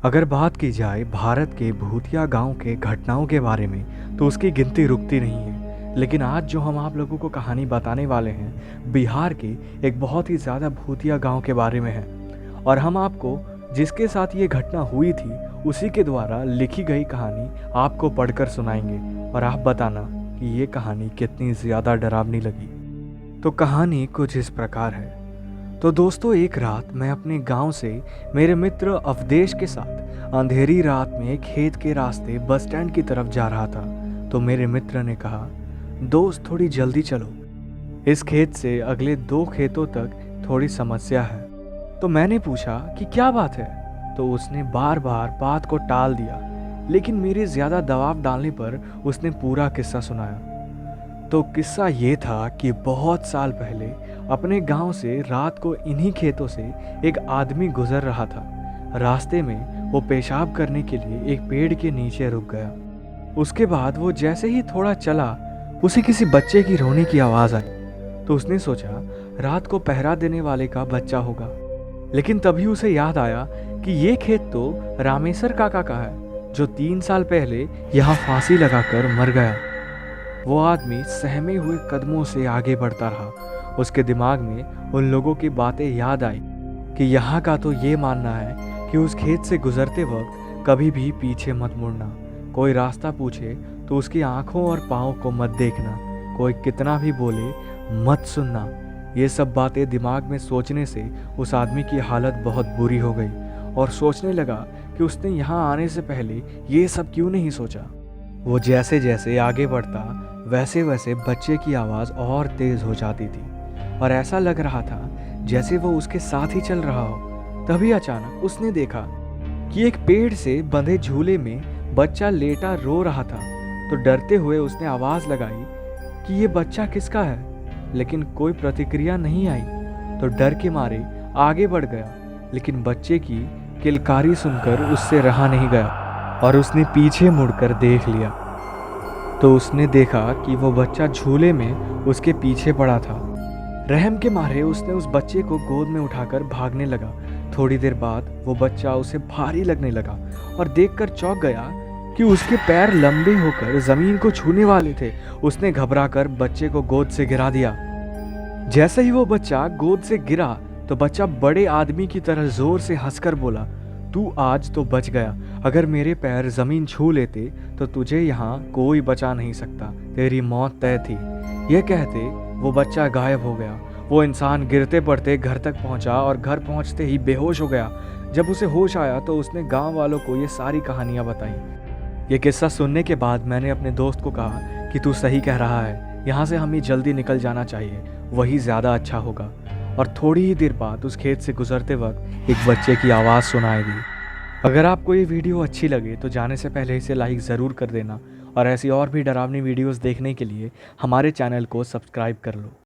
अगर बात की जाए भारत के भूतिया गांव के घटनाओं के बारे में तो उसकी गिनती रुकती नहीं है। लेकिन आज जो हम आप लोगों को कहानी बताने वाले हैं बिहार के एक बहुत ही ज़्यादा भूतिया गांव के बारे में है। और हम आपको जिसके साथ ये घटना हुई थी उसी के द्वारा लिखी गई कहानी आपको पढ़कर सुनाएंगे और आप बताना कि ये कहानी कितनी ज़्यादा डरावनी लगी। तो कहानी कुछ इस प्रकार है। तो दोस्तों, एक रात मैं अपने गांव से मेरे मित्र अवधेश के साथ अंधेरी रात में खेत के रास्ते बस स्टैंड की तरफ जा रहा था। तो मेरे मित्र ने कहा, दोस्त थोड़ी जल्दी चलो, इस खेत से अगले 2 खेतों तक थोड़ी समस्या है। तो मैंने पूछा कि क्या बात है। तो उसने बार बार बात को टाल दिया, लेकिन मेरे ज़्यादा दबाव डालने पर उसने पूरा किस्सा सुनाया। तो किस्सा ये था कि बहुत साल पहले अपने गांव से रात को इन्हीं खेतों से एक आदमी गुजर रहा था। रास्ते में वो पेशाब करने के लिए एक पेड़ के नीचे रुक गया। उसके बाद वो जैसे ही थोड़ा चला उसे किसी बच्चे की रोने की आवाज़ आई। तो उसने सोचा रात को पहरा देने वाले का बच्चा होगा। लेकिन तभी उसे याद आया कि ये खेत तो रामेश्वर काका का है, जो 3 साल पहले यहाँ फांसी लगाकर मर गया। वो आदमी सहमे हुए कदमों से आगे बढ़ता रहा। उसके दिमाग में उन लोगों की बातें याद आई कि यहाँ का तो ये मानना है कि उस खेत से गुजरते वक्त कभी भी पीछे मत मुड़ना, कोई रास्ता पूछे तो उसकी आंखों और पाँव को मत देखना, कोई कितना भी बोले मत सुनना। ये सब बातें दिमाग में सोचने से उस आदमी की हालत बहुत बुरी हो गई और सोचने लगा कि उसने यहाँ आने से पहले ये सब क्यों नहीं सोचा। वो जैसे जैसे आगे बढ़ता वैसे वैसे बच्चे की आवाज़ और तेज़ हो जाती थी और ऐसा लग रहा था जैसे वो उसके साथ ही चल रहा हो। तभी अचानक उसने देखा कि एक पेड़ से बंधे झूले में बच्चा लेटा रो रहा था। तो डरते हुए उसने आवाज़ लगाई कि ये बच्चा किसका है, लेकिन कोई प्रतिक्रिया नहीं आई। तो डर के मारे आगे बढ़ गया, लेकिन बच्चे की किलकारी सुनकर उससे रहा नहीं गया और उसने पीछे मुड़कर देख लिया। तो उसने देखा कि वो बच्चा झूले में उसके पीछे पड़ा था। रहम के मारे उसने उस बच्चे को गोद में उठाकर भागने लगा। थोड़ी देर बाद वो बच्चा उसे भारी लगने लगा और देखकर चौंक गया कि उसके पैर लंबे होकर जमीन को छूने वाले थे। उसने घबराकर बच्चे को गोद से गिरा दिया। जैसे ही वो बच्चा गोद से गिरा तो बच्चा बड़े आदमी की तरह जोर से हंसकर बोला, तू आज तो बच गया। अगर मेरे पैर जमीन छू लेते तो तुझे यहाँ कोई बचा नहीं सकता, तेरी मौत तय थी। यह कहते वो बच्चा गायब हो गया। वो इंसान गिरते पड़ते घर तक पहुँचा और घर पहुँचते ही बेहोश हो गया। जब उसे होश आया तो उसने गांव वालों को ये सारी कहानियाँ बताई। ये किस्सा सुनने के बाद मैंने अपने दोस्त को कहा कि तू सही कह रहा है, यहाँ से हमें जल्दी निकल जाना चाहिए, वही ज़्यादा अच्छा होगा। और थोड़ी ही देर बाद उस खेत से गुजरते वक्त एक बच्चे की आवाज़ सुनाई दी। अगर आपको ये वीडियो अच्छी लगे तो जाने से पहले इसे लाइक ज़रूर कर देना और ऐसी और भी डरावनी वीडियोस देखने के लिए हमारे चैनल को सब्सक्राइब कर लो।